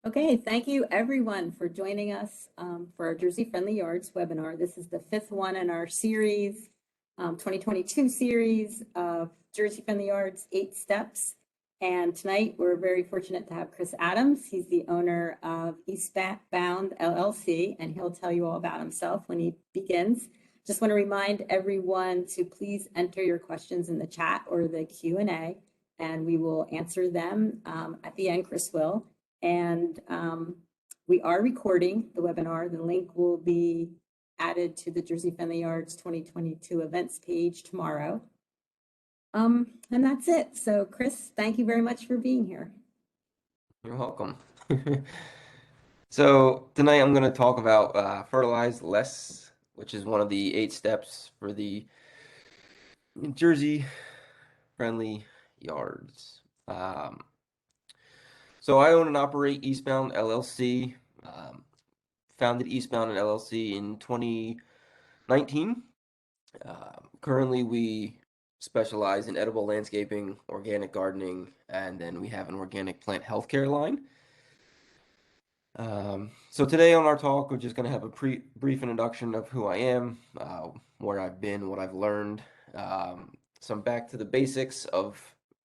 Okay, thank you everyone for joining us for our Jersey Friendly Yards webinar. This is the fifth one in our series, 2022 series of Jersey Friendly Yards, 8 Steps. And tonight we're very fortunate to have Chris Adams. He's the owner of Eastbound LLC, and he'll tell you all about himself when he begins. Just want to remind everyone to please enter your questions in the chat or the Q&A, and we will answer them at the end, Chris will. And we are recording the webinar. The link will be added to the Jersey Friendly Yards 2022 events page tomorrow. And that's it. So Chris, thank you very much for being here. You're welcome. So tonight I'm going to talk about fertilize less, which is one of the 8 steps for the Jersey Friendly Yards. So I own and operate Eastbound LLC. Founded Eastbound and LLC in 2019. Currently, we specialize in edible landscaping, organic gardening, and then we have an organic plant healthcare line. So today on our talk, we're just going to have a brief introduction of who I am, where I've been, what I've learned, some back to the basics of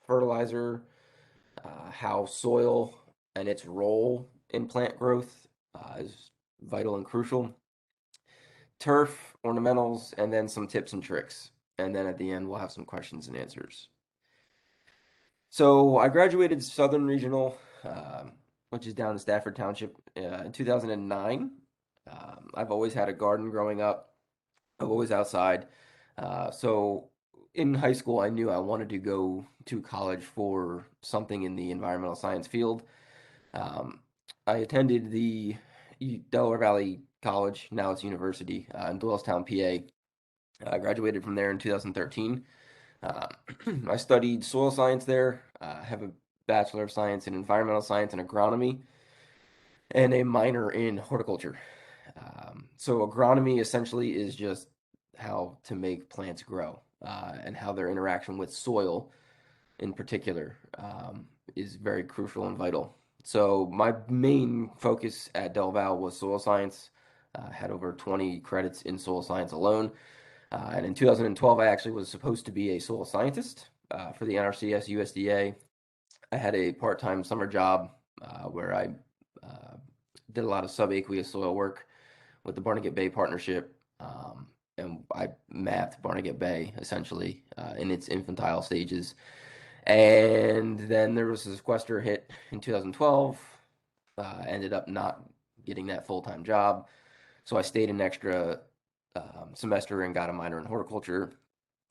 fertilizer, how soil and its role in plant growth is vital and crucial, turf, ornamentals, and then some tips and tricks. And then at the end, we'll have some questions and answers. So I graduated Southern Regional, which is down in Stafford Township, in 2009. I've always had a garden growing up. I'm always outside. So in high school, I knew I wanted to go to college for something in the environmental science field. I attended the Delaware Valley College, now it's university, in Doylestown, PA. I graduated from there in 2013. I studied soil science there. I have a Bachelor of Science in Environmental Science and Agronomy, and a minor in horticulture. So agronomy essentially is just how to make plants grow and how their interaction with soil in particular is very crucial and vital. So my main focus at Del Val was soil science. Had over 20 credits in soil science alone. And in 2012, I actually was supposed to be a soil scientist for the NRCS USDA. I had a part-time summer job where I did a lot of subaqueous soil work with the Barnegat Bay Partnership, and I mapped Barnegat Bay essentially in its infantile stages. And then there was a sequester hit in 2012. Ended up not getting that full-time job, so I stayed an extra semester and got a minor in horticulture.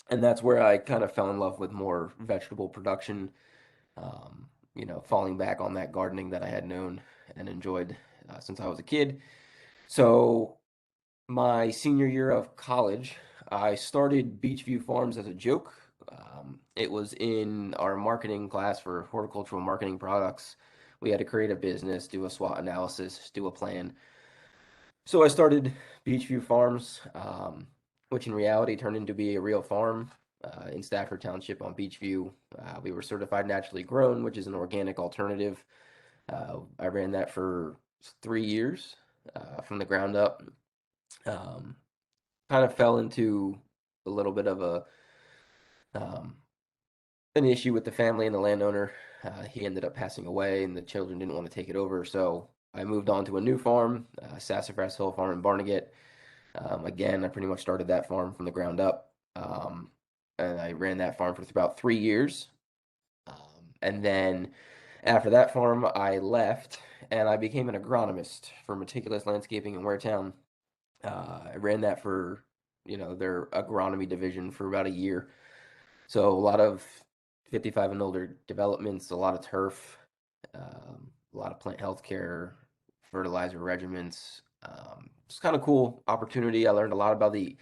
And that's where I kind of fell in love with more vegetable production, falling back on that gardening that I had known and enjoyed since I was a kid. So my senior year of college, I started Beachview Farms as a joke. It was in our marketing class for horticultural marketing products. We had to create a business, do a SWOT analysis, do a plan. So I started Beachview Farms, which in reality turned into be a real farm in Stafford Township on Beachview. We were certified naturally grown, which is an organic alternative. I ran that for 3 years from the ground up. Kind of fell into a little bit of um, an issue with the family and the landowner. He ended up passing away, and the children didn't want to take it over. So I moved on to a new farm, Sassafras Hill Farm in Barnegat. Again, I pretty much started that farm from the ground up, and I ran that farm for about 3 years. And then after that farm, I left, and I became an agronomist for Meticulous Landscaping in Waretown. I ran that for, their agronomy division for about a year. So a lot of 55 and older developments, a lot of turf, a lot of plant health care, fertilizer regimens. It's kind of cool opportunity. I learned a lot about the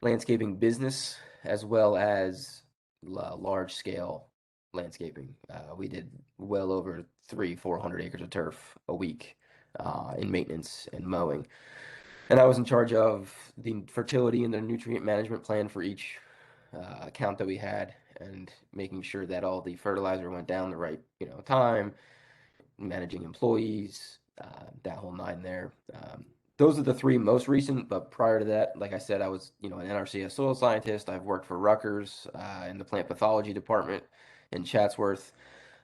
landscaping business as well as large scale landscaping. We did well over 400 acres of turf a week in maintenance and mowing. And I was in charge of the fertility and the nutrient management plan for each account that we had, and making sure that all the fertilizer went down the right, time, managing employees, that whole nine there. Those are the three most recent, but prior to that, like I said, I was, an NRCS soil scientist. I've worked for Rutgers in the plant pathology department in Chatsworth.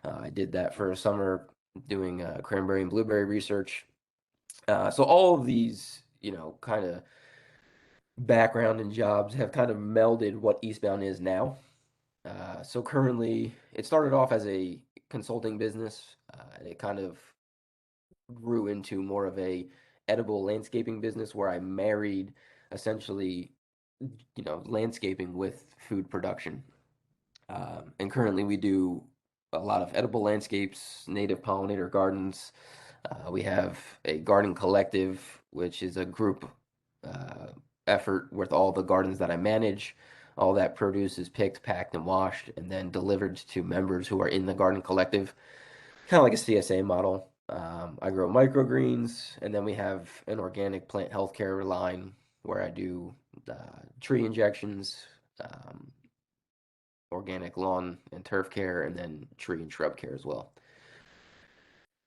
I did that for a summer doing cranberry and blueberry research. So all of these, kind of background and jobs have kind of melded what Eastbound is now. So currently, it started off as a consulting business, and it kind of grew into more of a edible landscaping business where I married essentially, landscaping with food production. And currently, we do a lot of edible landscapes, native pollinator gardens. We have a garden collective, which is a group uh, effort with all the gardens that I manage. All that produce is picked, packed, and washed, and then delivered to members who are in the garden collective, kind of like a CSA model. I grow microgreens, and then we have an organic plant healthcare line where I do tree injections, um, organic lawn and turf care, and then tree and shrub care as well.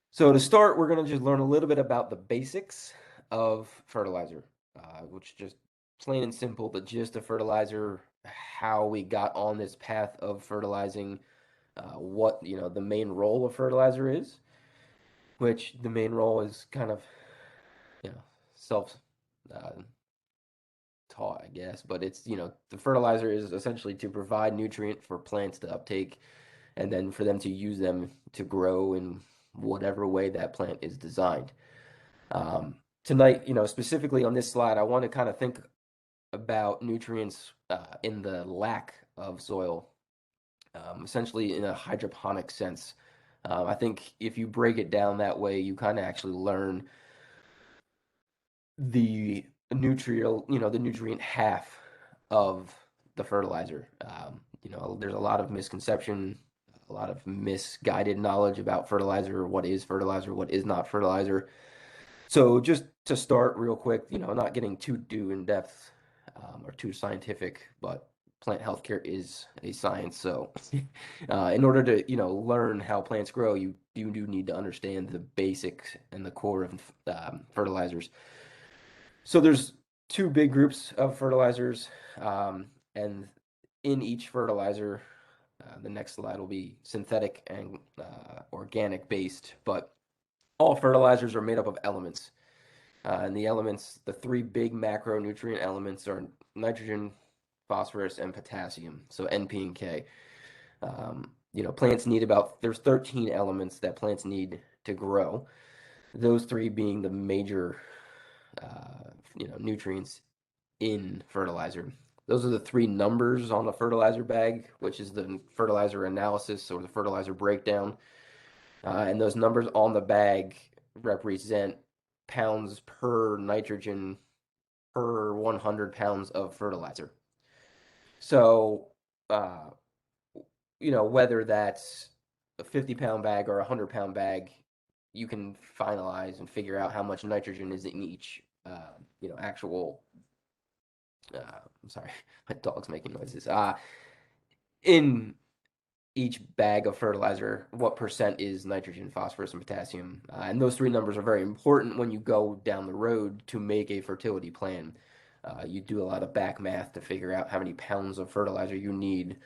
So to start, we're going to just learn a little bit about the basics of fertilizer, which just plain and simple, the gist of fertilizer, how we got on this path of fertilizing, what, the main role of fertilizer is, which the main role is kind of, self uh, taught, I guess, but it's, the fertilizer is essentially to provide nutrient for plants to uptake and then for them to use them to grow in whatever way that plant is designed. Tonight, specifically on this slide, I want to kind of think about nutrients in the lack of soil, essentially in a hydroponic sense. I think if you break it down that way, you kind of actually learn the the nutrient half of the fertilizer. There's a lot of misconception, a lot of misguided knowledge about fertilizer, what is not fertilizer. So just to start real quick, not getting too in depth or too scientific, but plant healthcare is a science. So in order to, learn how plants grow, you do need to understand the basics and the core of fertilizers. So there's two big groups of fertilizers, and in each fertilizer, the next slide will be synthetic and organic based, but all fertilizers are made up of elements. And the elements, the three big macronutrient elements are nitrogen, phosphorus, and potassium, so N, P, and K. Plants need there's 13 elements that plants need to grow. Those three being the major, nutrients in fertilizer. Those are the three numbers on the fertilizer bag, which is the fertilizer analysis or the fertilizer breakdown. And those numbers on the bag represent pounds per nitrogen per 100 pounds of fertilizer. So, uh, whether that's a 50-pound bag or a 100-pound bag, you can finalize and figure out how much nitrogen is in each, actual. I'm sorry, my dog's making noises. In each bag of fertilizer, what percent is nitrogen, phosphorus, and potassium. And those three numbers are very important when you go down the road to make a fertility plan. You do a lot of back math to figure out how many pounds of fertilizer you need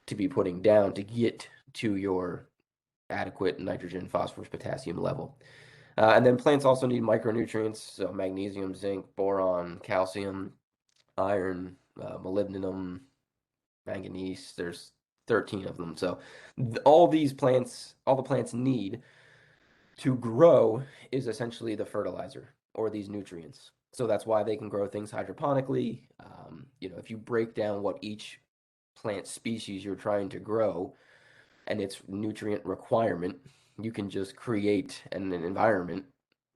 to be putting down to get to your adequate nitrogen, phosphorus, potassium level. And then plants also need micronutrients, so magnesium, zinc, boron, calcium, iron, molybdenum, manganese. There's 13 of them. So all the plants need to grow is essentially the fertilizer or these nutrients. So that's why they can grow things hydroponically. If you break down what each plant species you're trying to grow and its nutrient requirement, you can just create an environment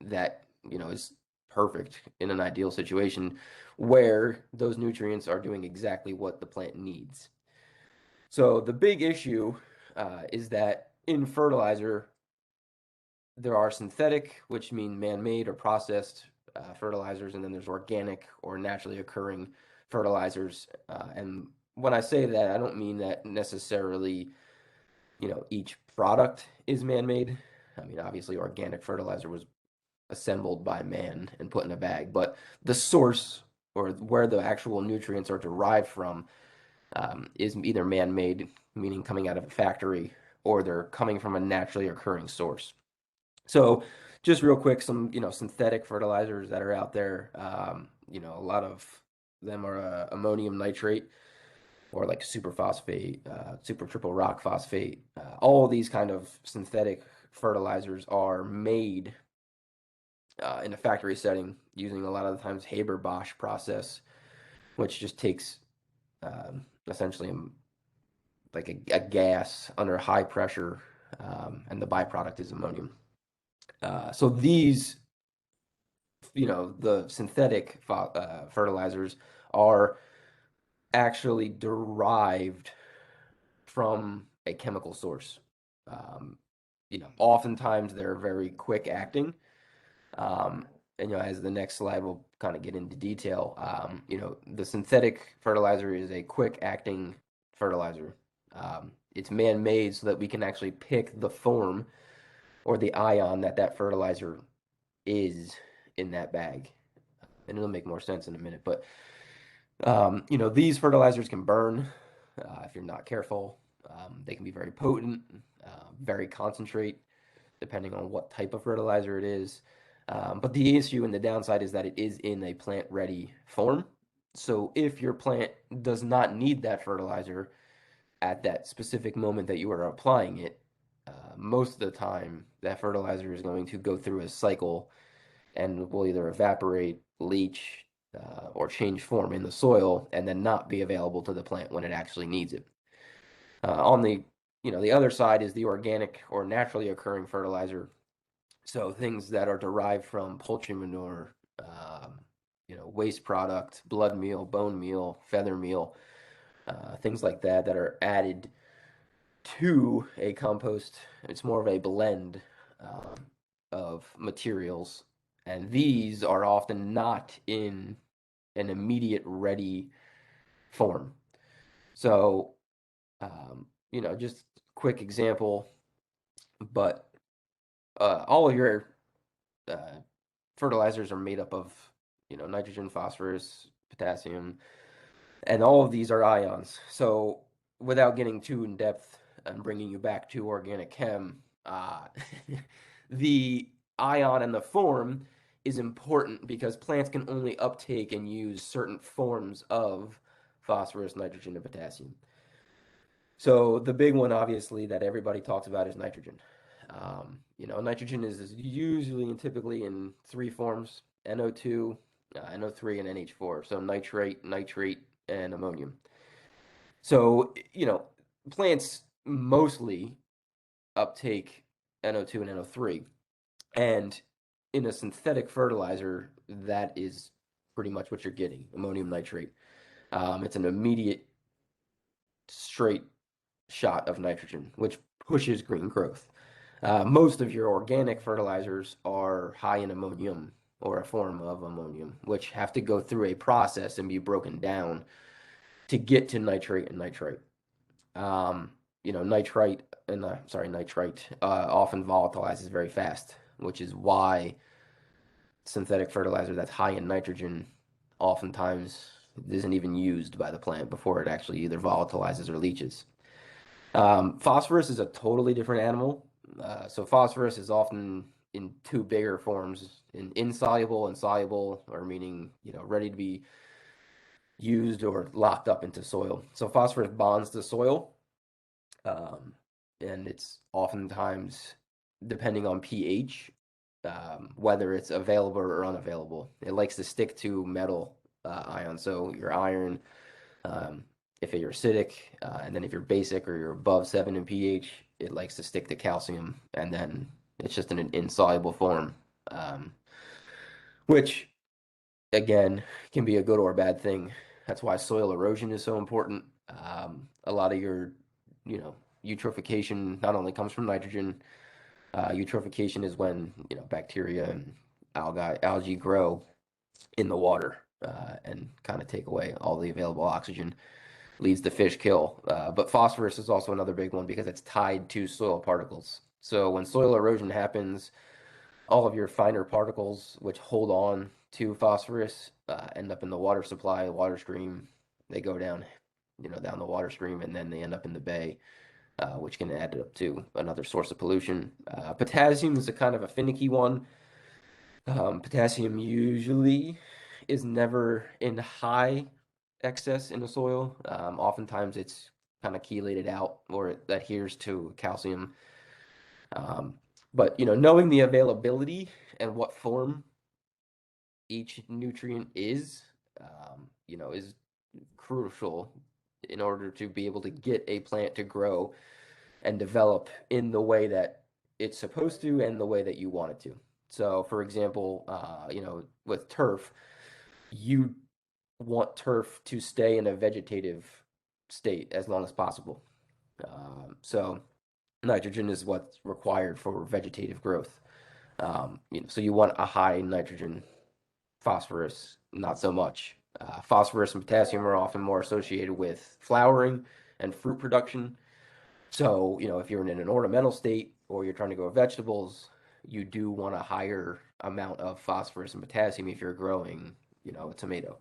that, is perfect in an ideal situation where those nutrients are doing exactly what the plant needs. So the big issue is that in fertilizer, there are synthetic, which mean man-made or processed fertilizers, and then there's organic or naturally occurring fertilizers. And when I say that, I don't mean that necessarily, each product is man-made. I mean, obviously, organic fertilizer was assembled by man and put in a bag, but the source or where the actual nutrients are derived from is either man-made, meaning coming out of a factory, or they're coming from a naturally occurring source. So, just real quick, some synthetic fertilizers that are out there. A lot of them are ammonium nitrate or like superphosphate, super triple rock phosphate. All of these kind of synthetic fertilizers are made in a factory setting using a lot of the times Haber-Bosch process, which just takes essentially like a gas under high pressure, and the byproduct is ammonium. So these, the synthetic fertilizers are actually derived from a chemical source. Um, Oftentimes they're very quick acting. And as the next slide will kind of get into detail, the synthetic fertilizer is a quick acting fertilizer. It's man-made so that we can actually pick the form or the ion that fertilizer is in that bag. And it'll make more sense in a minute. But these fertilizers can burn if you're not careful. They can be very potent, very concentrate, depending on what type of fertilizer it is. But the issue and the downside is that it is in a plant-ready form. So if your plant does not need that fertilizer at that specific moment that you are applying it, most of the time that fertilizer is going to go through a cycle and will either evaporate, leach, or change form in the soil and then not be available to the plant when it actually needs it. On the other side is the organic or naturally occurring fertilizer. So things that are derived from poultry manure, waste product, blood meal, bone meal, feather meal, things like that are added to a compost. It's more of a blend of materials, and these are often not in an immediate ready form. So, just quick example, but all of your uh, fertilizers are made up of, nitrogen, phosphorus, potassium, and all of these are ions. So without getting too in depth and bringing you back to organic chem, the ion and the form is important because plants can only uptake and use certain forms of phosphorus, nitrogen, and potassium. So the big one, obviously, that everybody talks about is nitrogen. Nitrogen is usually and typically in three forms: NO2, NO3, and NH4. So nitrate, nitrate, and ammonium. So, plants mostly uptake NO2 and NO3. And in a synthetic fertilizer, that is pretty much what you're getting, ammonium nitrate. It's an immediate straight shot of nitrogen, which pushes green growth. Most of your organic fertilizers are high in ammonium or a form of ammonium, which have to go through a process and be broken down to get to nitrate and nitrite. Nitrite often volatilizes very fast, which is why synthetic fertilizer that's high in nitrogen oftentimes isn't even used by the plant before it actually either volatilizes or leaches. Phosphorus is a totally different animal. So phosphorus is often in two bigger forms, in insoluble and soluble, or meaning, ready to be used or locked up into soil. So phosphorus bonds to soil, and it's oftentimes, depending on pH, whether it's available or unavailable. It likes to stick to metal ions. So your iron, if you're acidic, and then if you're basic or you're above 7 in pH, it likes to stick to calcium, and then it's just in an insoluble form, which, again, can be a good or a bad thing. That's why soil erosion is so important. A lot of your, eutrophication not only comes from nitrogen. Eutrophication is when, bacteria and algae grow in the water and kind of take away all the available oxygen, leads to fish kill. But phosphorus is also another big one because it's tied to soil particles. So when soil erosion happens, all of your finer particles, which hold on to phosphorus, end up in the water supply, water stream. They go down, down the water stream, and then they end up in the bay, which can add up to another source of pollution. Potassium is a kind of a finicky one. Potassium usually is never in high excess in the soil. Oftentimes it's kind of chelated out or it adheres to calcium. Um, but knowing the availability and what form each nutrient is crucial in order to be able to get a plant to grow and develop in the way that it's supposed to and the way that you want it to. So, for example, with turf, you want turf to stay in a vegetative state as long as possible. So, nitrogen is what's required for vegetative growth. So you want a high nitrogen. Phosphorus, not so much. Phosphorus and potassium are often more associated with flowering and fruit production. So, if you're in an ornamental state or you're trying to grow vegetables, you do want a higher amount of phosphorus and potassium if you're growing, a tomato.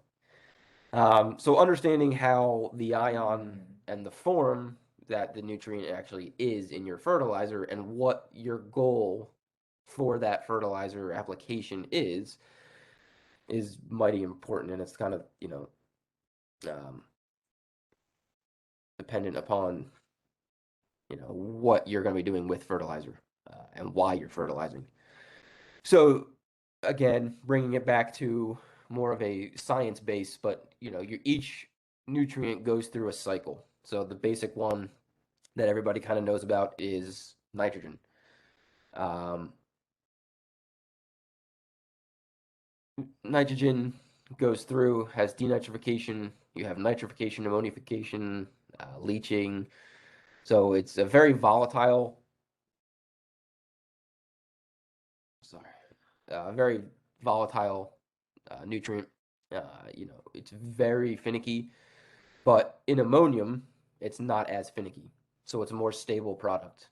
So understanding how the ion and the form that the nutrient actually is in your fertilizer and what your goal for that fertilizer application is mighty important, and it's kind of um, dependent upon what you're going to be doing with fertilizer and why you're fertilizing. So again, bringing it back to more of a science base, but each nutrient goes through a cycle. So the basic one that everybody kind of knows about is nitrogen. Um, Nitrogen goes through, has denitrification, you have nitrification, ammonification, leaching. So it's a very volatile, sorry, very volatile nutrient. It's very finicky, but in ammonium, it's not as finicky. So it's a more stable product.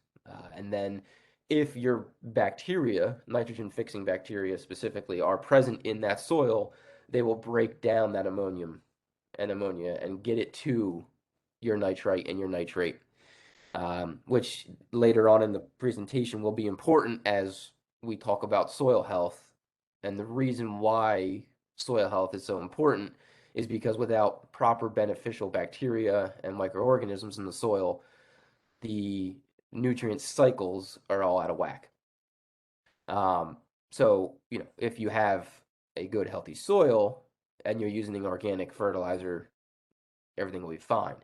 And then if your bacteria, nitrogen fixing bacteria specifically, are present in that soil, they will break down that ammonium and ammonia and get it to your nitrite and your nitrate, which later on in the presentation will be important as we talk about soil health. And the reason why soil health is so important is because without proper beneficial bacteria and microorganisms in the soil, the nutrient cycles are all out of whack. So, if you have a good, healthy soil and you're using an organic fertilizer, everything will be fine.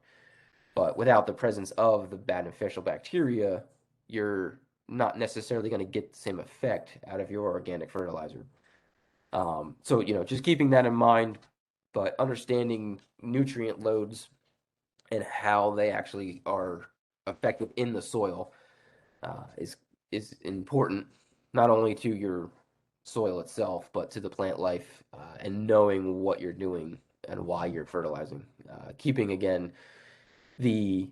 But without the presence of the beneficial bacteria, you're not necessarily going to get the same effect out of your organic fertilizer. So, just keeping that in mind, but understanding nutrient loads and how they actually are effective in the soil is important, not only to your soil itself, but to the plant life, and knowing what you're doing and why you're fertilizing. Keeping again the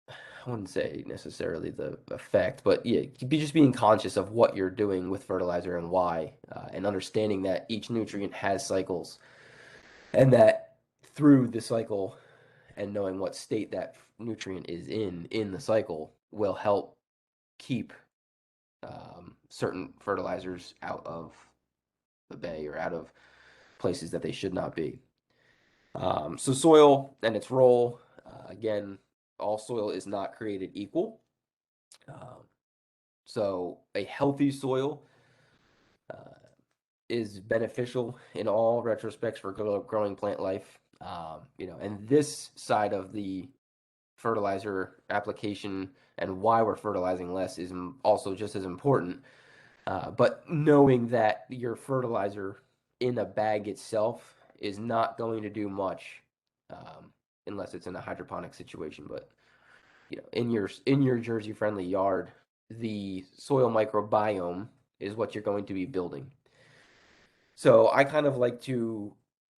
I wouldn't say necessarily the effect, but yeah, just being conscious of what you're doing with fertilizer and why, and understanding that each nutrient has cycles, and that through the cycle and knowing what state that nutrient is in the cycle will help keep certain fertilizers out of the bay or out of places that they should not be. So soil and its role, again, all soil is not created equal. Um, So a healthy soil uh, is beneficial in all retrospects for growing plant life. And this side of the fertilizer application and why we're fertilizing less is also just as important. But knowing that your fertilizer in a bag itself is not going to do much unless it's in a hydroponic situation. But in your Jersey friendly yard, the soil microbiome is what you're going to be building. So I kind of like to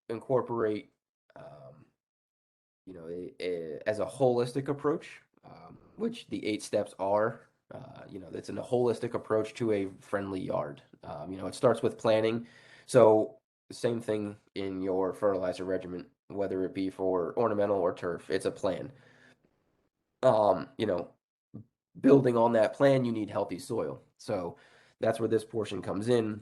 incorporate, as a holistic approach, which the 8 steps are. It's a holistic approach to a friendly yard. It starts with planning. So same thing in your fertilizer regimen, whether it be for ornamental or turf, it's a plan. Um, you know, Building on that plan, you need healthy soil. So that's where this portion comes in.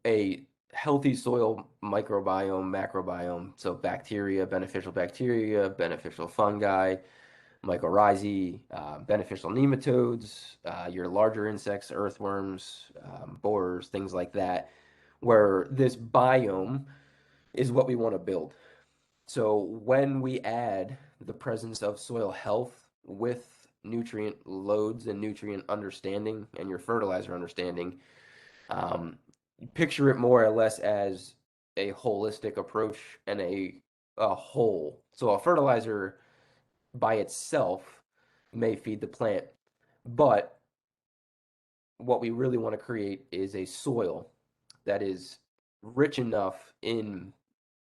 A healthy soil microbiome, macrobiome, so bacteria, beneficial fungi, mycorrhizae, beneficial nematodes, your larger insects, earthworms, borers, things like that, where this biome is what we want to build. So when we add the presence of soil health with nutrient loads and nutrient understanding and your fertilizer understanding, um, picture it more or less as a holistic approach and a whole. So a fertilizer by itself may feed the plant, but what we really want to create is a soil that is rich enough in,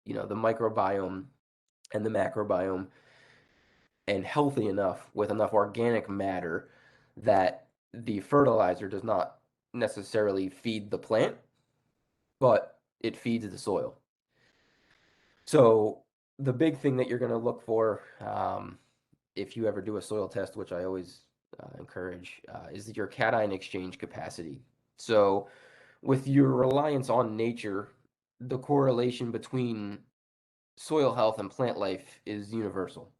the microbiome and the macrobiome and healthy enough with enough organic matter that the fertilizer does not necessarily feed the plant, but it feeds the soil. So the big thing that you're going to look for, if you ever do a soil test, which I always encourage, is your cation exchange capacity. So with your reliance on nature, the correlation between soil health and plant life is universal.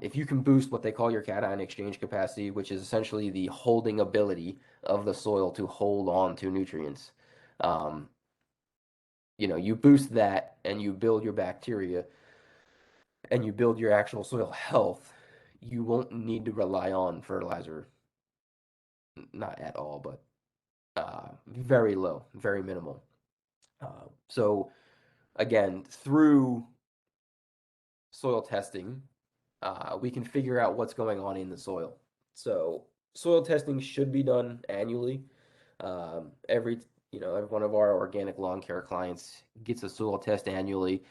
If you can boost what they call your cation exchange capacity, which is essentially the holding ability of the soil to hold on to nutrients, um, you boost that and you build your bacteria and you build your actual soil health, you won't need to rely on fertilizer, not at all, but very low, very minimal. So again, through soil testing, we can figure out what's going on in the soil. So soil testing should be done annually. Every one of our organic lawn care clients gets a soil test annually.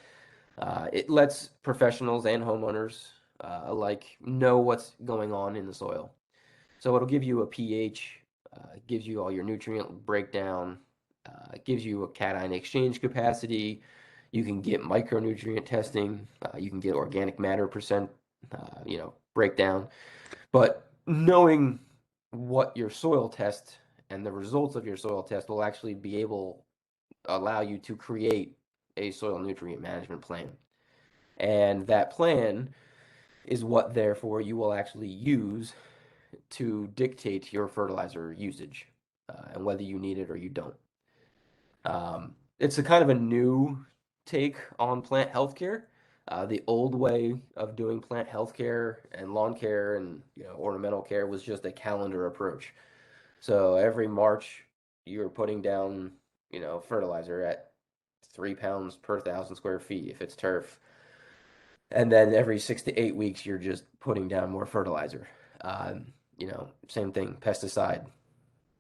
It lets professionals and homeowners alike know what's going on in the soil. So it'll give you a pH, gives you all your nutrient breakdown, gives you a cation exchange capacity. You can get micronutrient testing. You can get organic matter percent, breakdown. But knowing what your soil test and the results of your soil test will actually be able allow you to create a soil nutrient management plan. And that plan is what, therefore, you will actually use to dictate your fertilizer usage and whether you need it or you don't. It's a kind of a new take on plant healthcare. The old way of doing plant healthcare and lawn care and ornamental care was just a calendar approach. So every March you're putting down fertilizer at 3 pounds per 1,000 square feet if it's turf, and then every 6 to 8 weeks you're just putting down more fertilizer. Same thing, pesticide,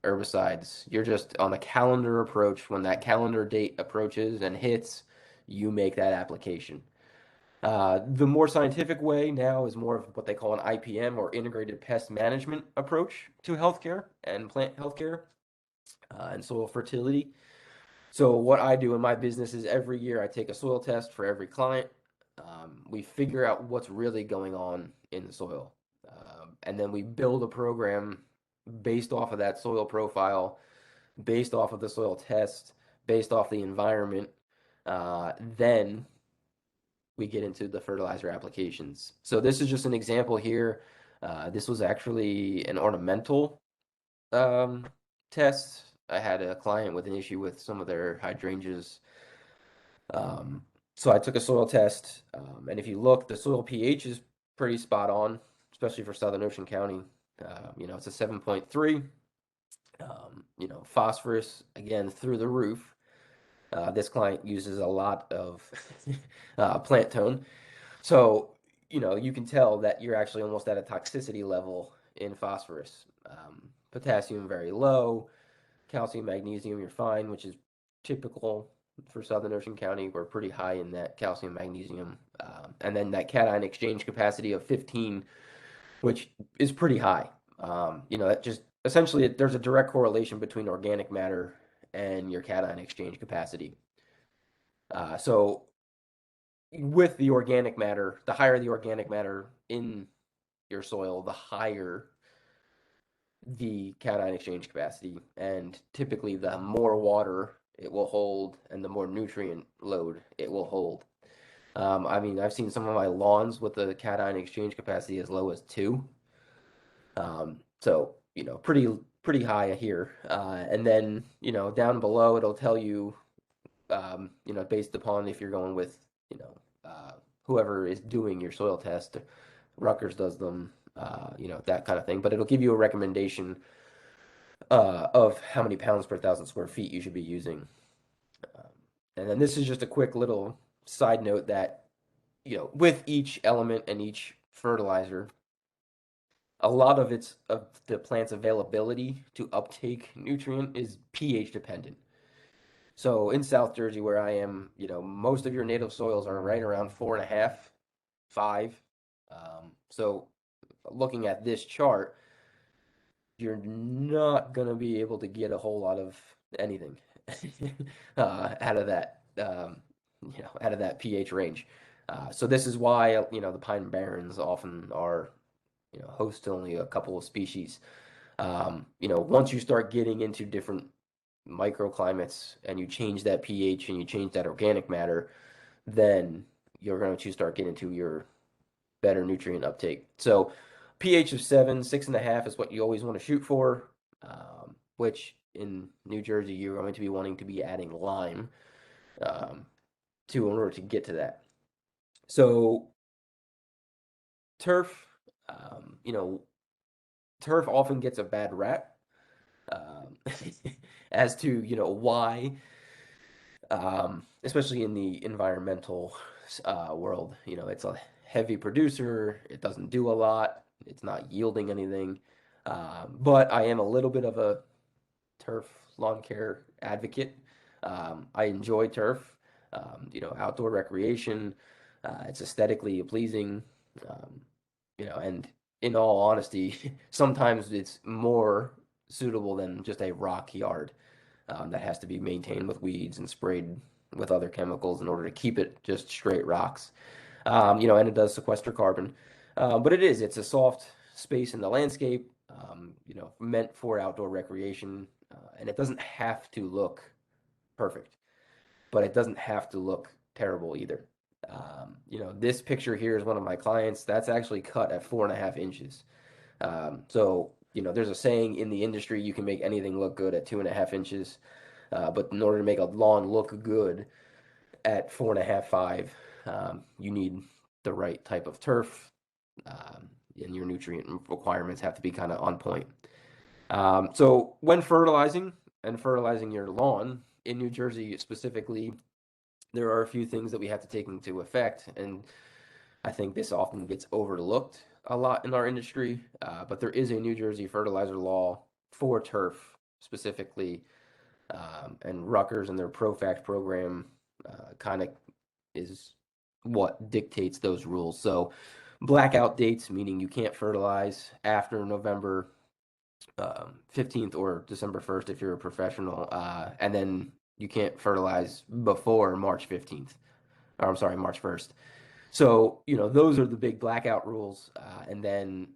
herbicides. You're just on a calendar approach. When that calendar date approaches and hits, you make that application. The more scientific way now is more of what they call an IPM or integrated pest management approach to healthcare and plant healthcare and soil fertility. So what I do in my business is every year I take a soil test for every client. We figure out what's really going on in the soil. And then we build a program based off of that soil profile, based off of the soil test, based off the environment. Then we get into the fertilizer applications. So this is just an example here. This was actually an ornamental test. I had a client with an issue with some of their hydrangeas. So I took a soil test, and if you look, the soil pH is pretty spot on, especially for Southern Ocean County. It's a 7.3. Phosphorus, again, through the roof. This client uses a lot of plant tone. So, you can tell that you're actually almost at a toxicity level in phosphorus. Potassium, very low. Calcium, magnesium, you're fine, which is typical for Southern Ocean County. We're pretty high in that calcium, magnesium. And then that cation exchange capacity of 15, which is pretty high. That just essentially there's a direct correlation between organic matter and your cation exchange capacity. So with the organic matter, the higher the organic matter in your soil, the higher the cation exchange capacity, and typically the more water it will hold and the more nutrient load it will hold. I mean, I've seen some of my lawns with the cation exchange capacity as low as 2. So, pretty high here. And then, down below it'll tell you, based upon if you're going with, whoever is doing your soil test, Rutgers does them, that kind of thing. But it'll give you a recommendation of how many pounds per 1,000 square feet you should be using. Um, and then this is just a quick little side note that, with each element and each fertilizer, a lot of the plant's availability to uptake nutrient is pH dependent. So in South Jersey, where I am, most of your native soils are right around 4.5, 5. So looking at this chart, you're not going to be able to get a whole lot of anything out of that, out of that pH range. So this is why, the pine barrens often are, host only a couple of species. Once you start getting into different microclimates and you change that pH and you change that organic matter, then you're going to start getting into your better nutrient uptake. So pH of 7, 6.5 is what you always want to shoot for, which in New Jersey you're going to be wanting to be adding lime in order to get to that. So turf, turf often gets a bad rap as to why, especially in the environmental world. It's a heavy producer. It doesn't do a lot. It's not yielding anything. But I am a little bit of a turf lawn care advocate. I enjoy turf. Outdoor recreation. It's aesthetically pleasing. Um, and in all honesty, sometimes it's more suitable than just a rock yard that has to be maintained with weeds and sprayed with other chemicals in order to keep it just straight rocks. And it does sequester carbon. But it's a soft space in the landscape, meant for outdoor recreation. And it doesn't have to look perfect, but it doesn't have to look terrible either. This picture here is one of my clients. That's actually cut at 4.5 inches. So, there's a saying in the industry, you can make anything look good at 2.5 inches. But in order to make a lawn look good at 4.5, 5, you need the right type of turf, and your nutrient requirements have to be kind of on point. So when fertilizing your lawn in New Jersey specifically, there are a few things that we have to take into effect, and I think this often gets overlooked a lot in our industry. But there is a New Jersey fertilizer law for turf specifically, and Rutgers and their ProFact program kind of is what dictates those rules. So blackout dates, meaning you can't fertilize after November 15th or December 1st if you're a professional, and then you can't fertilize before March 15th, or I'm sorry, March 1st. So, those are the big blackout rules. And then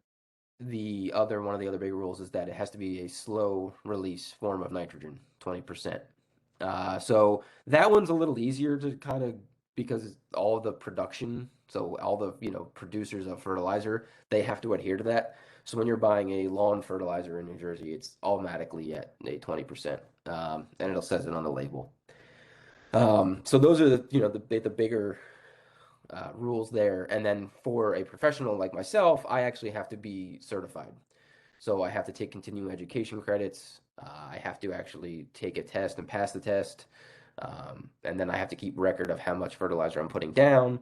one of the other big rules is that it has to be a slow release form of nitrogen, 20%. So that one's a little easier to kind of, because all the production, so all the, producers of fertilizer, they have to adhere to that. So when you're buying a lawn fertilizer in New Jersey, it's automatically at a 20%, and it says it on the label. So those are the bigger rules there. And then for a professional like myself, I actually have to be certified. So I have to take continuing education credits. I have to actually take a test and pass the test. And then I have to keep record of how much fertilizer I'm putting down.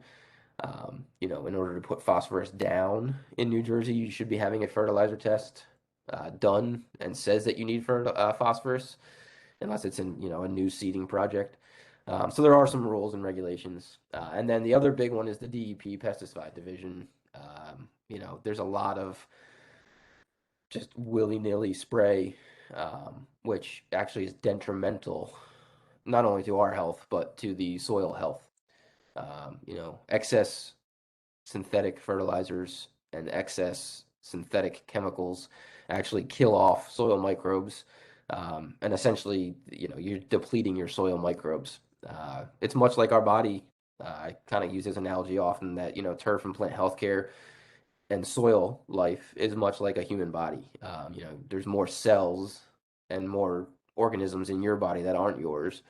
In order to put phosphorus down in New Jersey, you should be having a fertilizer test done and says that you need phosphorus, unless it's in a new seeding project. So there are some rules and regulations. And then the other big one is the DEP pesticide division. There's a lot of just willy-nilly spray, which actually is detrimental not only to our health but to the soil health. Excess synthetic fertilizers and excess synthetic chemicals actually kill off soil microbes, and essentially, you're depleting your soil microbes. It's much like our body. I kind of use this analogy often that, turf and plant healthcare and soil life is much like a human body. There's more cells and more organisms in your body that aren't yours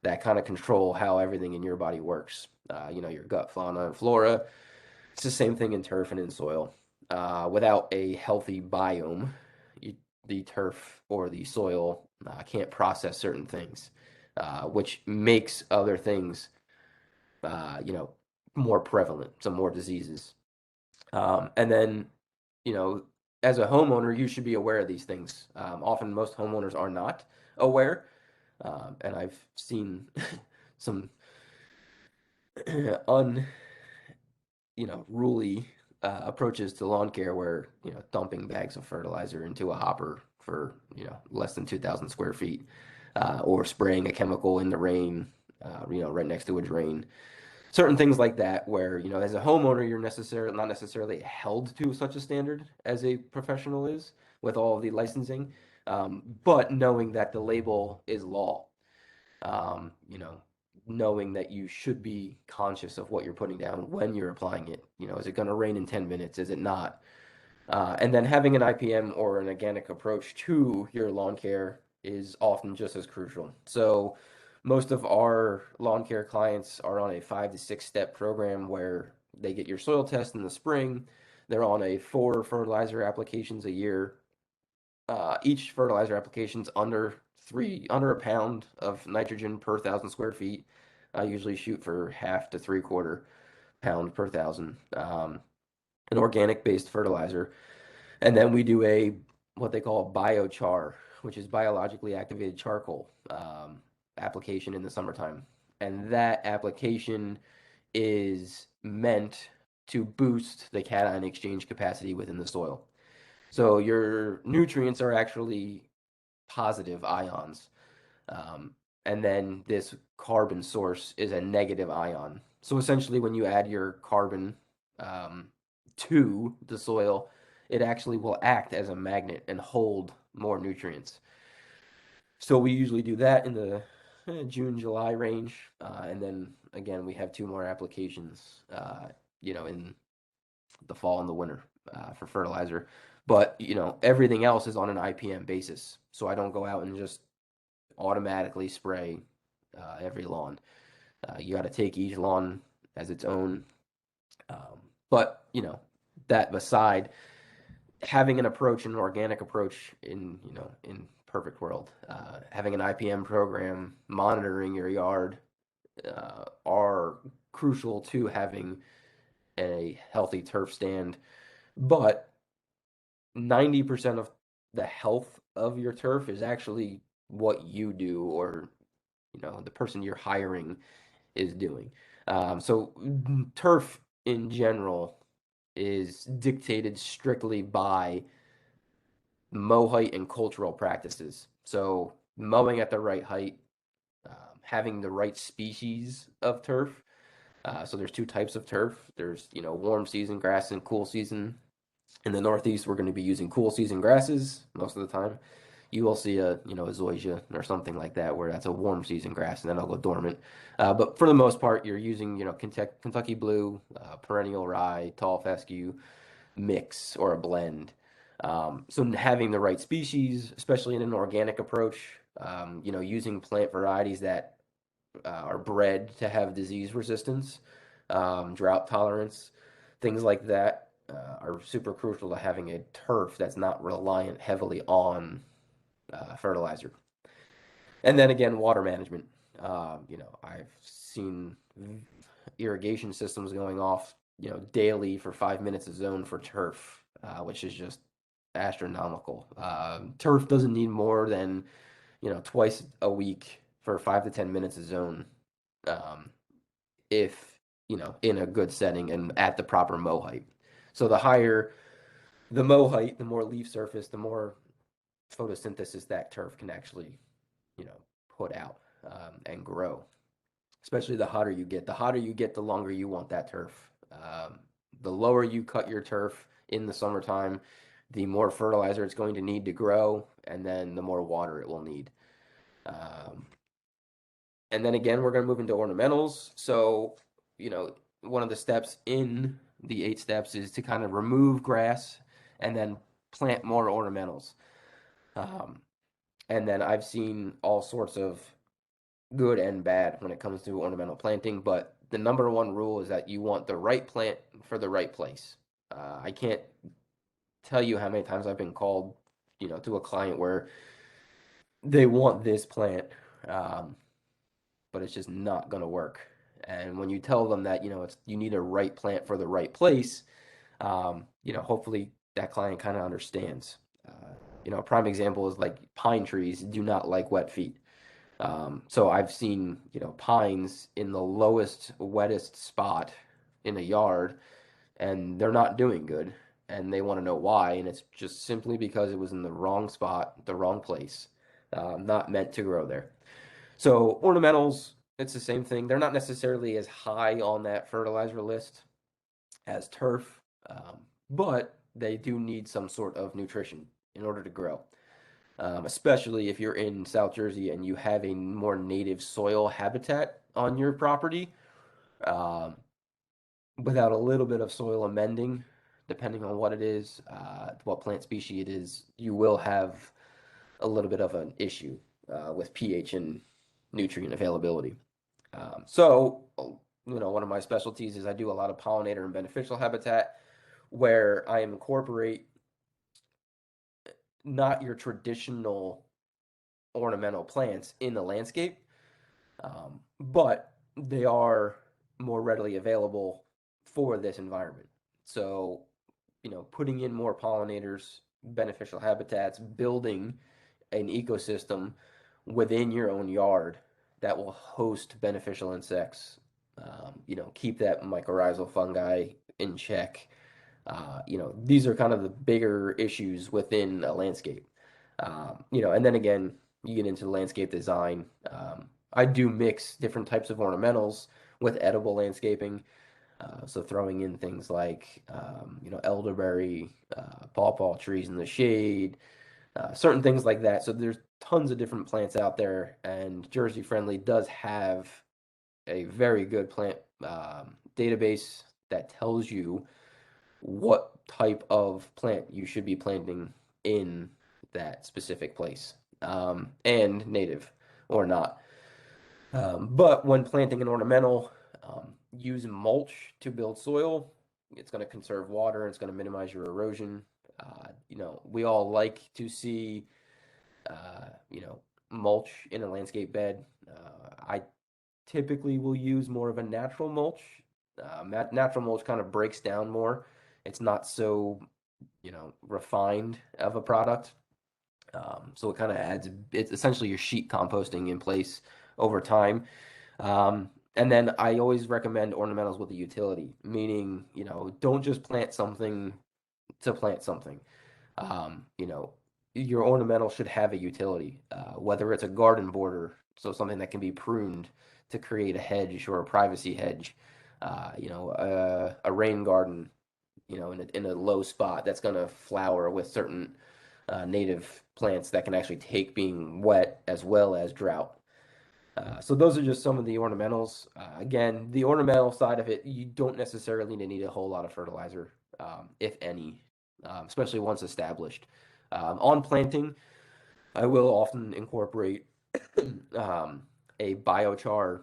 that kind of control how everything in your body works. Your gut fauna and flora. It's the same thing in turf and in soil. Without a healthy biome, you, the turf or the soil can't process certain things, which makes other things, uh, you know, more prevalent, some more diseases. And then, you know, as a homeowner, you should be aware of these things. Often, most homeowners are not aware, and I've seen some un ruly approaches to lawn care where, dumping bags of fertilizer into a hopper for, less than 2,000 square feet, or spraying a chemical in the rain, right next to a drain. Certain things like that where, as a homeowner, you're not necessarily held to such a standard as a professional is with all of the licensing, but knowing that the label is law, um, you know, knowing that you should be conscious of what you're putting down when you're applying it. Is it going to rain in 10 minutes? Is it not? And then having an IPM or an organic approach to your lawn care is often just as crucial. So most of our lawn care clients are on a 5 to 6 step program where they get your soil test in the spring. They're on a 4 fertilizer applications a year. Each fertilizer application's under a pound of nitrogen per 1,000 square feet. I usually shoot for half to 3/4 pound per thousand. An organic based fertilizer, and then we do a what they call a biochar, which is biologically activated charcoal, application in the summertime, and that application is meant to boost the cation exchange capacity within the soil. So your nutrients are actually positive ions. Um, and then this carbon source is a negative ion. So essentially, when you add your carbon, um, to the soil, it actually will act as a magnet and hold more nutrients. So we usually do that in the June, July range. And then again, we have 2 more applications, in the fall and the winter, for fertilizer. But, everything else is on an IPM basis. So I don't go out and just automatically spray every lawn. You got to take each lawn as its own. But, that aside, having an approach, an organic approach in perfect world, having an IPM program, monitoring your yard, are crucial to having a healthy turf stand. But 90% of the health of your turf is actually what you do or, the person you're hiring is doing. So turf in general is dictated strictly by mow height and cultural practices. So mowing at the right height, having the right species of turf. So there's 2 types of turf. There's, warm season grass and cool season. In the Northeast, we're going to be using cool season grasses most of the time. You will see a zoysia or something like that where that's a warm season grass and then it'll go dormant. But for the most part, you're using, Kentucky blue, perennial rye, tall fescue mix or a blend. So having the right species, especially in an organic approach, using plant varieties that are bred to have disease resistance, drought tolerance, things like that, are super crucial to having a turf that's not reliant heavily on fertilizer. And then again, water management. I've seen irrigation systems going off, daily for 5 minutes a zone for turf, which is just astronomical. Turf doesn't need more than, twice a week for 5 to 10 minutes a zone, um, if, in a good setting and at the proper mow height. So the higher the mow height, the more leaf surface, the more photosynthesis that turf can actually, you know, put out and grow. Especially the hotter you get. The hotter you get, the longer you want that turf. The lower you cut your turf in the summertime, the more fertilizer it's going to need to grow, and then the more water it will need. Um, and then again, we're going to move into ornamentals. So, you know, one of the steps in the 8 steps is to kind of remove grass and then plant more ornamentals. Um, and then I've seen all sorts of good and bad when it comes to ornamental planting, but the number one rule is that you want the right plant for the right place. I can't tell you how many times I've been called, to a client where they want this plant, um, but it's just not going to work. And when you tell them that, you need a right plant for the right place, hopefully that client kind of understands. A prime example is like pine trees do not like wet feet. So I've seen, pines in the lowest, wettest spot in a yard, and they're not doing good, and they want to know why, and it's just simply because it was in the wrong spot, the wrong place, not meant to grow there. So ornamentals, it's the same thing. They're not necessarily as high on that fertilizer list as turf, but they do need some sort of nutrition in order to grow. Especially if you're in South Jersey and you have a more native soil habitat on your property, um, without a little bit of soil amending, depending on what it is, what plant species it is, you will have a little bit of an issue with pH and nutrient availability. One of my specialties is I do a lot of pollinator and beneficial habitat where I incorporate not your traditional ornamental plants in the landscape, but they are more readily available for this environment. So, putting in more pollinators, beneficial habitats, building an ecosystem within your own yard that will host beneficial insects, keep that mycorrhizal fungi in check. These are kind of the bigger issues within a landscape. And then again, you get into landscape design. I do mix different types of ornamentals with edible landscaping. So throwing in things like, elderberry, pawpaw trees in the shade, certain things like that. So there's tons of different plants out there, and Jersey Friendly does have a very good plant database that tells you what type of plant you should be planting in that specific place, and native or not. But when planting an ornamental, use mulch to build soil. It's going to conserve water. It's going to minimize your erosion. We all like to see, mulch in a landscape bed. I typically will use more of a natural mulch. Natural mulch kind of breaks down more. It's not so, refined of a product. So it kind of adds, it's essentially your sheet composting in place over time. And then I always recommend ornamentals with a utility, meaning, don't just plant something to plant something. Your ornamental should have a utility, whether it's a garden border, so something that can be pruned to create a hedge or a privacy hedge, a rain garden, in a low spot that's going to flower with certain native plants that can actually take being wet as well as drought. So those are just some of the ornamentals. Again, the ornamental side of it, you don't necessarily need a whole lot of fertilizer, if any, especially once established. On planting, I will often incorporate a biochar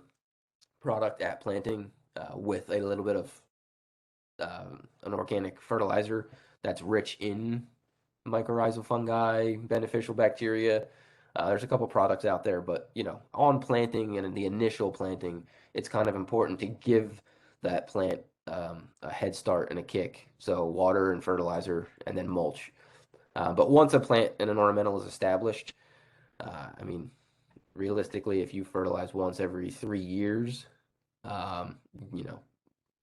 product at planting with a little bit of an organic fertilizer that's rich in mycorrhizal fungi, beneficial bacteria. There's a couple products out there, but on planting and in the initial planting, it's kind of important to give that plant a head start and a kick. So water and fertilizer, and then mulch. But once a plant and an ornamental is established, I mean, realistically, if you fertilize once every 3 years, um, you know,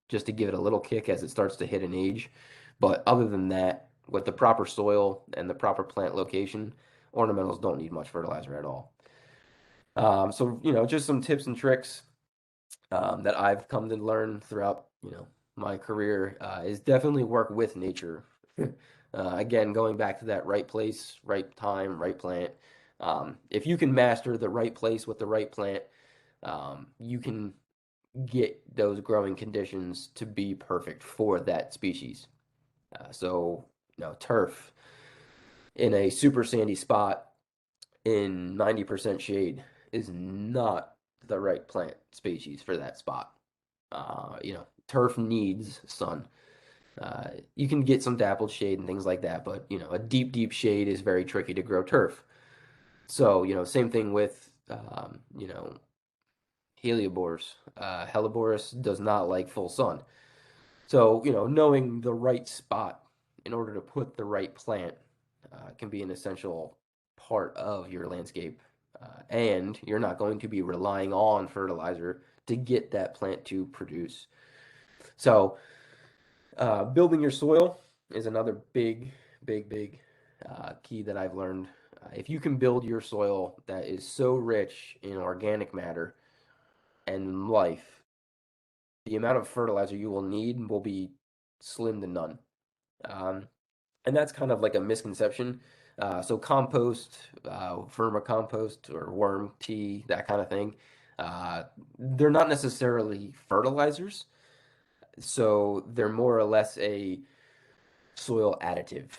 just to give it a little kick as it starts to hit an age. But other than that, with the proper soil and the proper plant location, ornamentals don't need much fertilizer at all. So, just some tips and tricks that I've come to learn throughout, my career is definitely work with nature. Again, going back to that right place, right time, right plant. If you can master the right place with the right plant, you can get those growing conditions to be perfect for that species. So, turf in a super sandy spot in 90% shade is not the right plant species for that spot. Turf needs sun. You can get some dappled shade and things like that, but a deep, deep shade is very tricky to grow turf. So, same thing with heliobores. Helleborus does not like full sun. So, knowing the right spot in order to put the right plant can be an essential part of your landscape. And you're not going to be relying on fertilizer to get that plant to produce. So, building your soil is another big, big, big key that I've learned. If you can build your soil that is so rich in organic matter and life, the amount of fertilizer you will need will be slim to none. Um, and that's kind of like a misconception. So compost, vermicompost or worm tea, that kind of thing, they're not necessarily fertilizers. So they're more or less a soil additive.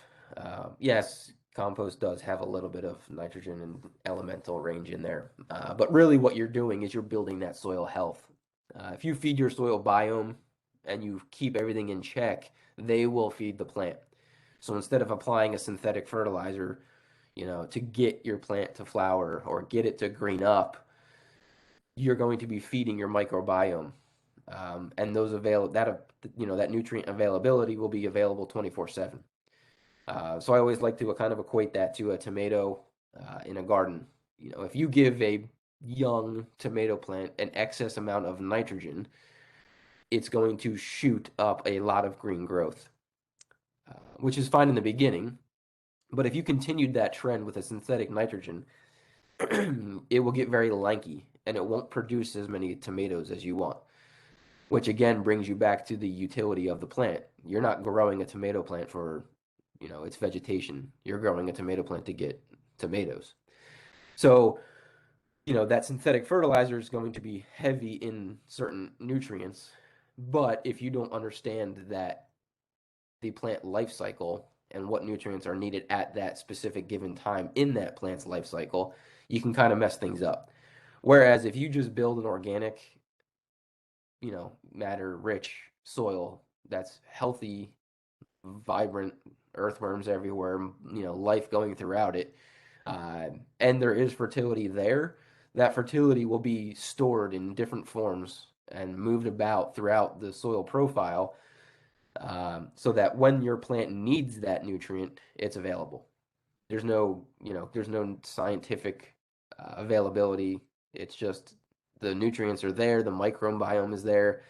Yes, compost does have a little bit of nitrogen and elemental range in there, but really what you're doing is you're building that soil health. If you feed your soil biome and you keep everything in check, they will feed the plant. So instead of applying a synthetic fertilizer, to get your plant to flower or get it to green up, you're going to be feeding your microbiome, and that nutrient availability will be available 24/7. So I always like to kind of equate that to a tomato in a garden. If you give a young tomato plant an excess amount of nitrogen, it's going to shoot up a lot of green growth, which is fine in the beginning. But if you continued that trend with a synthetic nitrogen, it will get very lanky and it won't produce as many tomatoes as you want, which again brings you back to the utility of the plant. You're not growing a tomato plant for, its vegetation. You're growing a tomato plant to get tomatoes. So, that synthetic fertilizer is going to be heavy in certain nutrients, but if you don't understand that the plant life cycle and what nutrients are needed at that specific given time in that plant's life cycle, you can kind of mess things up. Whereas if you just build an organic, matter rich soil that's healthy, vibrant, earthworms everywhere, life going throughout it, and there is fertility there, that fertility will be stored in different forms and moved about throughout the soil profile, so that when your plant needs that nutrient, it's available. There's no scientific availability. It's just the nutrients are there, the microbiome is there.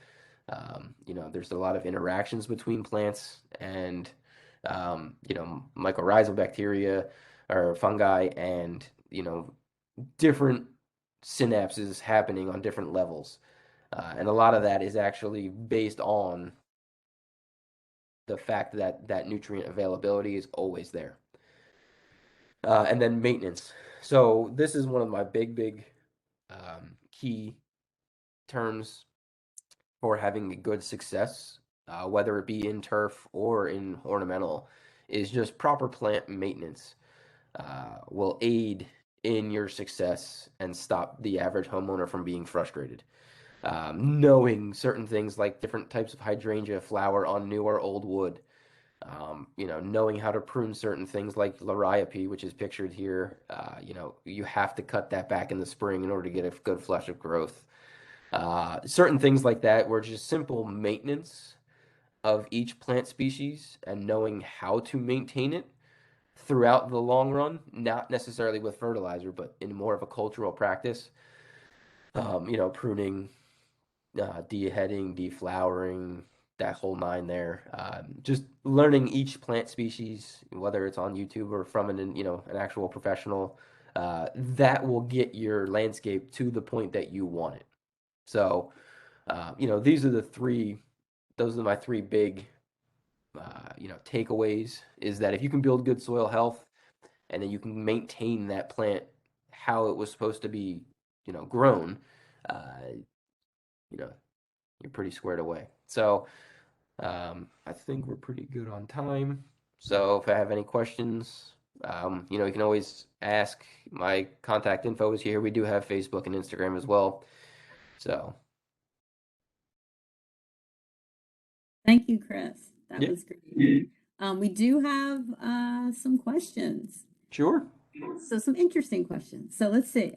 There's a lot of interactions between plants and mycorrhizal bacteria or fungi, and different synapses happening on different levels. And a lot of that is actually based on the fact that that nutrient availability is always there. And then maintenance. So this is one of my big, big key terms for having a good success, whether it be in turf or in ornamental, is just proper plant maintenance will aid in your success and stop the average homeowner from being frustrated. Knowing certain things like different types of hydrangea flower on new or old wood, knowing how to prune certain things like liriope, which is pictured here. You have to cut that back in the spring in order to get a good flush of growth. Certain things like that were just simple maintenance of each plant species and knowing how to maintain it throughout the long run, not necessarily with fertilizer, but in more of a cultural practice. Pruning, deheading, deflowering, that whole nine there. Just learning each plant species, whether it's on YouTube or from an actual professional, that will get your landscape to the point that you want it. So, these are the three. Those are my three big, takeaways. Is that if you can build good soil health, and then you can maintain that plant how it was supposed to be, grown, uh, you know, you're pretty squared away. So. I think we're pretty good on time. So if I have any questions, you can always ask. My contact info is here. We do have Facebook and Instagram as well. So Thank you, Chris. That yeah, was great. We do have some questions. sure. So some interesting questions. So let's see.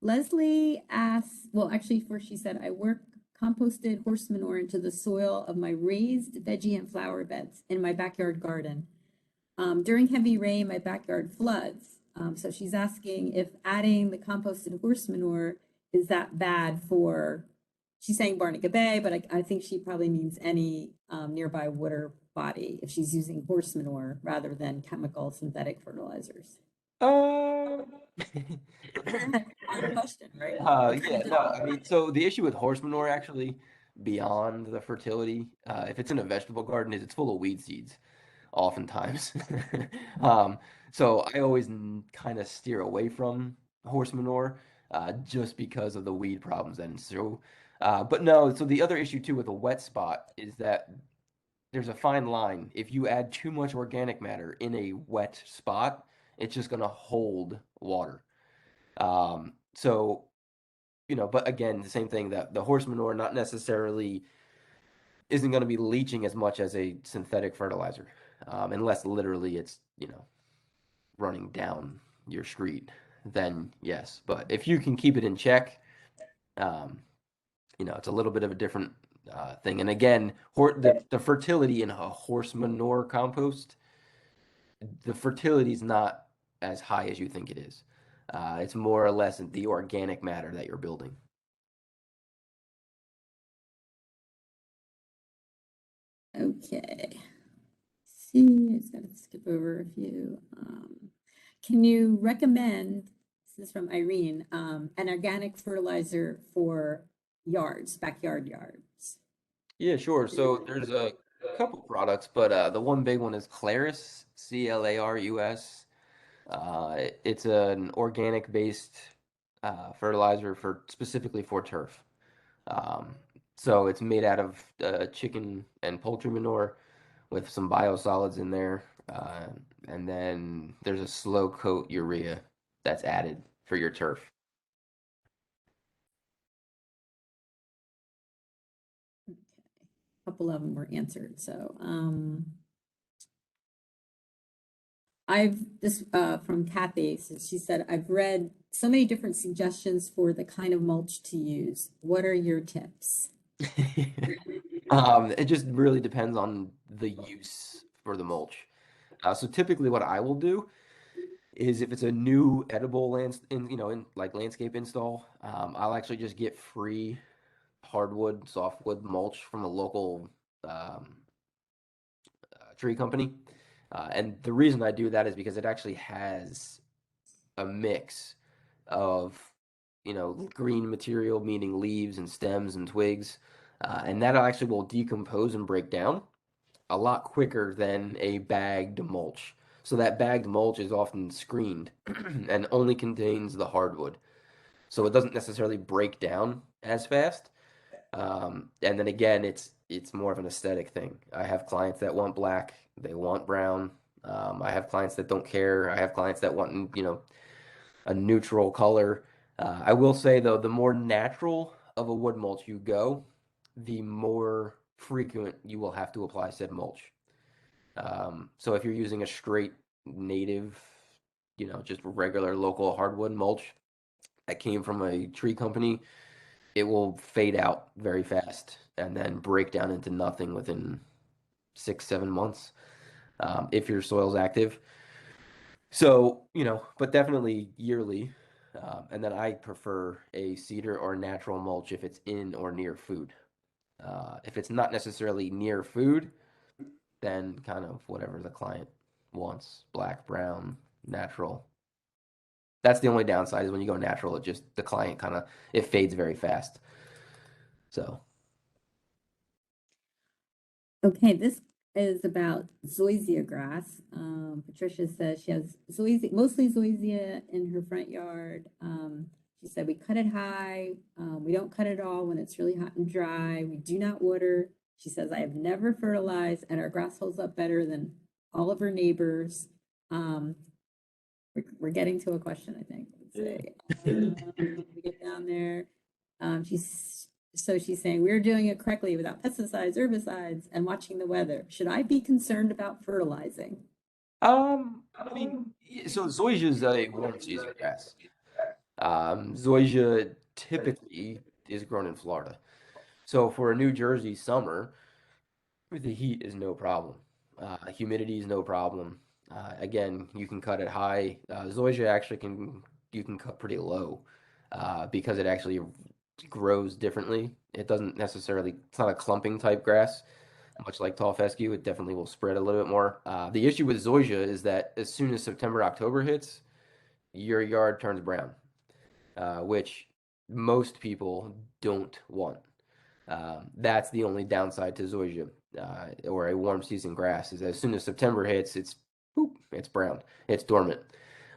Leslie asks, well, actually, first she said, I work composted horse manure into the soil of my raised veggie and flower beds in my backyard garden. During heavy rain, my backyard floods. So she's asking if adding the composted horse manure is that bad for, she's saying Barnegat Bay, but I think she probably means any nearby water body if she's using horse manure rather than chemical synthetic fertilizers. Uh, Hard question, right? yeah, no, I mean, so the issue with horse manure actually, beyond the fertility, if it's in a vegetable garden, is it's full of weed seeds, oftentimes. Um, so I always kind of steer away from horse manure, just because of the weed problems that ensue. But no, so the other issue too with a wet spot is that there's a fine line. If you add too much organic matter in a wet spot, it's just going to hold water. So, but again, the same thing that the horse manure not necessarily isn't going to be leaching as much as a synthetic fertilizer, unless literally it's, running down your street, then yes. But if you can keep it in check, um, it's a little bit of a different thing. And again, the fertility in a horse manure compost, the fertility is not as high as you think it is. It's more or less the organic matter that you're building. Okay. See, I just got to skip over a few. Can you recommend, this is from Irene, an organic fertilizer for yards, backyard yards? Yeah, sure. So there's a couple products, but the one big one is Clarus, Clarus. It's an organic based fertilizer for specifically for turf. Um, so it's made out of chicken and poultry manure with some biosolids in there. And then there's a slow coat urea that's added for your turf. Okay. A couple of them were answered. So this from Kathy, so she said, I've read so many different suggestions for the kind of mulch to use. What are your tips? It just really depends on the use for the mulch. So typically what I will do is if it's a new edible in like landscape install, I'll actually just get free hardwood, softwood mulch from a local um, tree company. And the reason I do that is because it actually has a mix of, green material, meaning leaves and stems and twigs, and that actually will decompose and break down a lot quicker than a bagged mulch. So that bagged mulch is often screened and only contains the hardwood. So it doesn't necessarily break down as fast. And then again, it's more of an aesthetic thing. I have clients that want black, they want brown. I have clients that don't care. I have clients that want, a neutral color. I will say though, the more natural of a wood mulch you go, the more frequent you will have to apply said mulch. So if you're using a straight native, just regular local hardwood mulch that came from a tree company, it will fade out very fast and then break down into nothing within 6, 7 months, if your soil's active. So, but definitely yearly. And then I prefer a cedar or natural mulch if it's in or near food. If it's not necessarily near food, then kind of whatever the client wants, black, brown, natural. That's the only downside is when you go natural, it just the client kind of it fades very fast. So, Okay, this is about zoysia grass. Patricia says she has zoysia, mostly zoysia in her front yard. She said we cut it high. We don't cut it all when it's really hot and dry. We do not water. She says I have never fertilized, and our grass holds up better than all of her neighbors. Um, we're getting to a question, I think. Let's say we get down there. She's saying we're doing it correctly without pesticides, herbicides, and watching the weather. Should I be concerned about fertilizing? I mean, so zoysia is a warm season grass. Zoysia typically is grown in Florida. So for a New Jersey summer, the heat is no problem. Humidity is no problem. Again, you can cut it high. Zoysia actually can you can cut pretty low because it actually grows differently. It doesn't necessarily, it's not a clumping type grass, much like tall fescue. It definitely will spread a little bit more. The issue with zoysia is that as soon as September, October hits, your yard turns brown, which most people don't want. That's the only downside to zoysia or a warm season grass is as soon as September hits, it's boop, it's brown, it's dormant.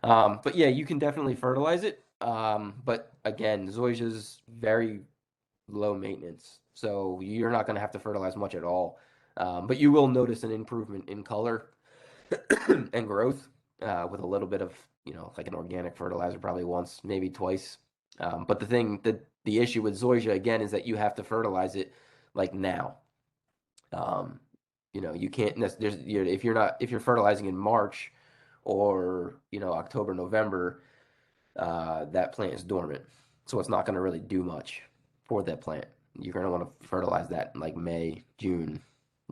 But yeah, you can definitely fertilize it. But again, zoysia is very low maintenance, so you're not going to have to fertilize much at all. But you will notice an improvement in color and growth with a little bit of, like an organic fertilizer, probably once, maybe twice. But the issue with zoysia again is that you have to fertilize it like now. Um, you can't there's if you're fertilizing in March or October, November, that plant is dormant, so it's not going to really do much for that plant. You're going to want to fertilize that in like May, June,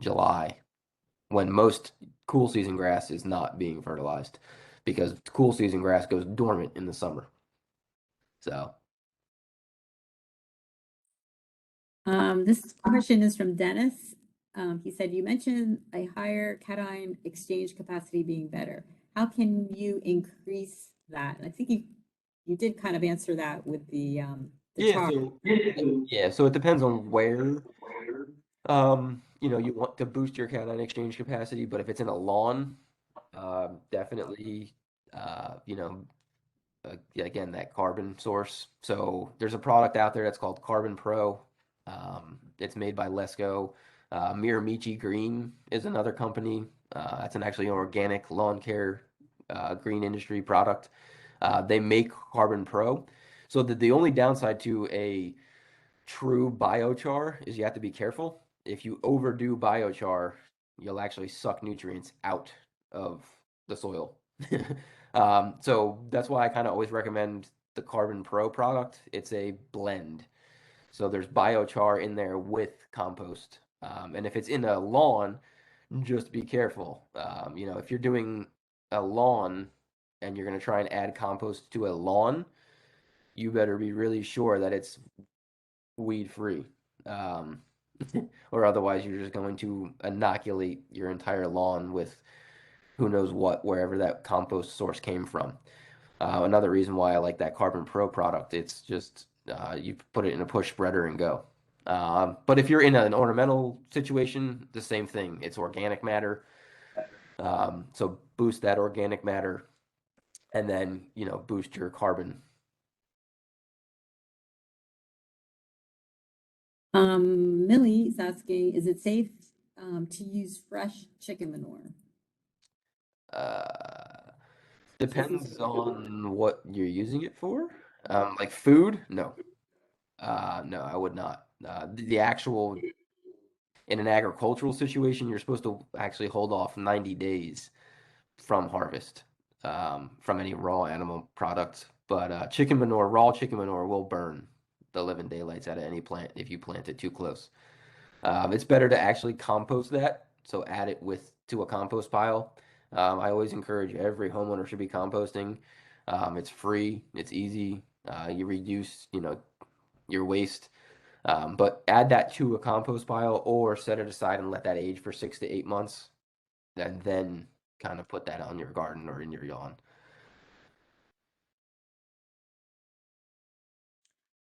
July, when most cool season grass is not being fertilized because cool season grass goes dormant in the summer. So, This question is from Dennis. He said, you mentioned a higher cation exchange capacity being better. How can you increase that? And I think you did kind of answer that with the yeah, chart. so it depends on where you want to boost your cation exchange capacity, but if it's in a lawn, definitely yeah, again, that carbon source. So there's a product out there that's called Carbon Pro. It's made by Lesco. Miramichi Green is another company. That's actually an organic lawn care green industry product. They make Carbon Pro. So the only downside to a true biochar is you have to be careful. If you overdo biochar, you'll actually suck nutrients out of the soil. So that's why I kind of always recommend the Carbon Pro product. It's a blend. So there's biochar in there with compost. And if it's in a lawn, just be careful. If you're doing a lawn and you're going to try and add compost to a lawn, you better be really sure that it's weed free. Um, or otherwise you're just going to inoculate your entire lawn with who knows what, wherever that compost source came from. Another reason why I like that Carbon Pro product, it's just you put it in a push spreader and go. But if you're in an ornamental situation, the same thing. It's organic matter. So boost that organic matter and then, boost your carbon. Millie is asking, is it safe to use fresh chicken manure? Uh, This is Depends on what you're using it for. Like food? No. No, I would not. The actual in an agricultural situation, you're supposed to actually hold off 90 days from harvest from any raw animal product. But chicken manure, raw chicken manure, will burn the living daylights out of any plant if you plant it too close. It's better to actually compost that, so add it to a compost pile. I always encourage every homeowner should be composting. It's free, it's easy. You reduce, your waste. But add that to a compost pile or set it aside and let that age for 6 to 8 months, and then kind of put that on your garden or in your lawn.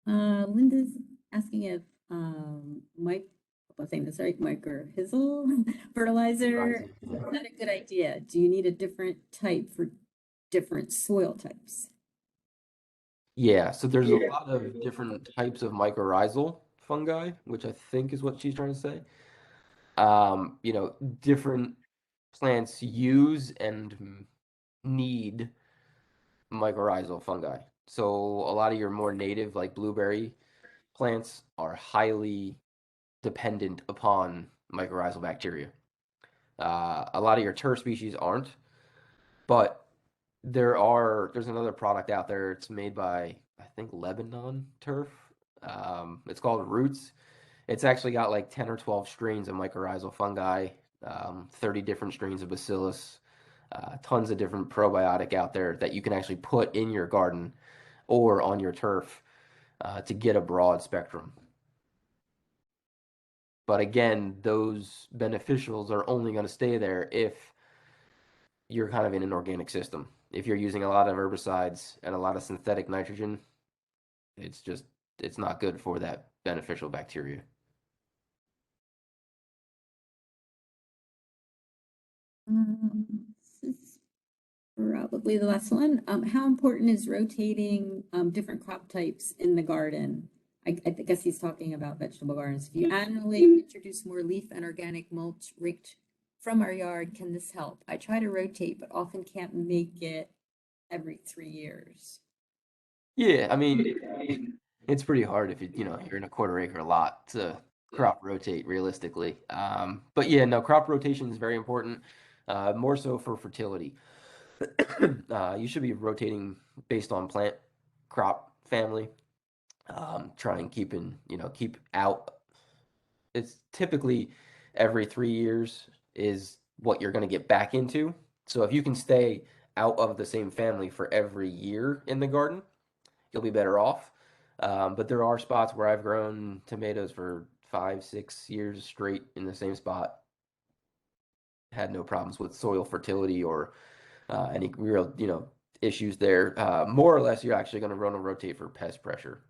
Linda's asking if Mike, I'm saying this right, Mike or Hizzle fertilizer is Yeah. not a good idea. Do you need a different type for different soil types? Yeah, so there's a lot of different types of mycorrhizal fungi, which I think is what she's trying to say. Different plants use and need mycorrhizal fungi. So a lot of your more native, like blueberry plants, are highly dependent upon mycorrhizal bacteria. A lot of your turf species aren't, but there's another product out there. It's made by I think Lebanon turf. It's called Roots. It's actually got like 10 or 12 strains of mycorrhizal fungi, 30 different strains of bacillus, tons of different probiotic out there that you can actually put in your garden or on your turf to get a broad spectrum. But again, those beneficials are only going to stay there if you're kind of in an organic system. If you're using a lot of herbicides and a lot of synthetic nitrogen, it's just it's not good for that beneficial bacteria. This is probably the last one. How important is rotating different crop types in the garden? I guess he's talking about vegetable gardens. If you annually introduce more leaf and organic mulch raked from our yard, can this help? I try to rotate, but often can't make it every 3 years. Yeah, I mean, it's pretty hard if you're in a quarter acre lot to crop rotate realistically. But yeah, no, crop rotation is very important, more so for fertility. You should be rotating based on plant crop family. Try and keep out. It's typically every 3 years is what you're going to get back into. So if you can stay out of the same family for every year in the garden, you'll be better off. But there are spots where I've grown tomatoes for 5, 6 years straight in the same spot. Had no problems with soil fertility or any real, issues there. More or less, you're actually going to run and rotate for pest pressure.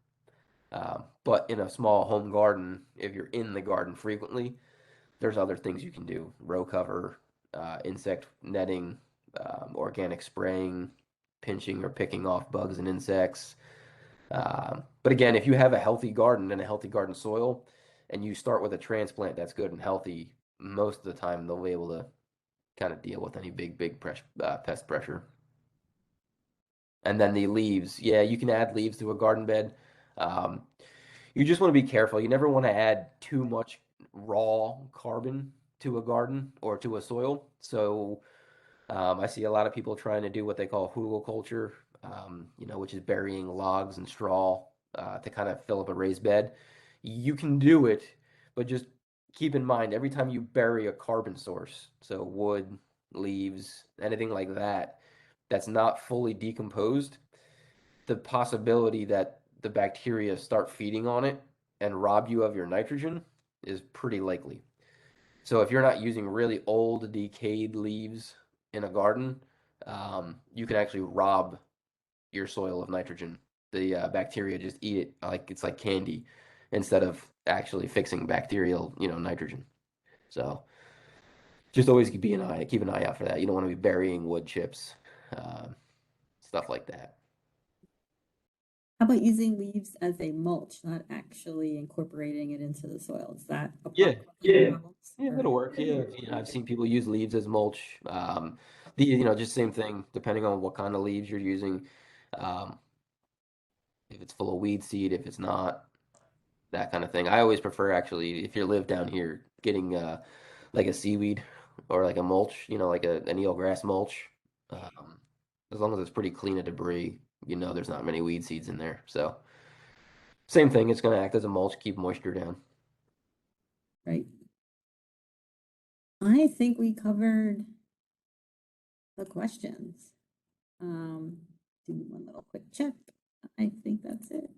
But in a small home garden, if you're in the garden frequently, there's other things you can do. Row cover, insect netting, organic spraying, pinching or picking off bugs and insects. But again, if you have a healthy garden and a healthy garden soil, and you start with a transplant that's good and healthy, most of the time they'll be able to kind of deal with any big pest pressure. And then the leaves, yeah, you can add leaves to a garden bed. Um, you just want to be careful. You never want to add too much raw carbon to a garden or to a soil. So I see a lot of people trying to do what they call hugelkultur, which is burying logs and straw to kind of fill up a raised bed. You can do it, but just keep in mind every time you bury a carbon source, so wood, leaves, anything like that, that's not fully decomposed, the possibility that the bacteria start feeding on it and rob you of your nitrogen is pretty likely. So if you're not using really old, decayed leaves in a garden, you can actually rob your soil of nitrogen. The bacteria just eat it like it's like candy instead of actually fixing bacterial, nitrogen. So just always keep an eye out for that. You don't want to be burying wood chips, uh, stuff like that. How about using leaves as a mulch, not actually incorporating it into the soil? Is that a Yeah, problem? Yeah. Problems? yeah, Or that'll work. Yeah, I've seen people use leaves as mulch. Just same thing, depending on what kind of leaves you're using. Um, if it's full of weed seed, if it's not, that kind of thing. I always prefer actually, if you live down here, getting like a seaweed or like a mulch, like an eelgrass mulch. Um, as long as it's pretty clean of debris, there's not many weed seeds in there. So same thing, it's going to act as a mulch, keep moisture down. right? I think we covered the questions. Um, do one little quick check. I think that's it.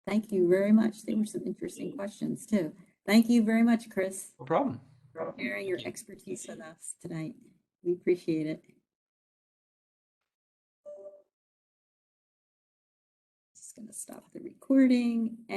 Thank you very much. There were some interesting questions too. Thank you very much, Chris, No problem. for sharing your expertise with us tonight. We appreciate it. Just going to stop the recording and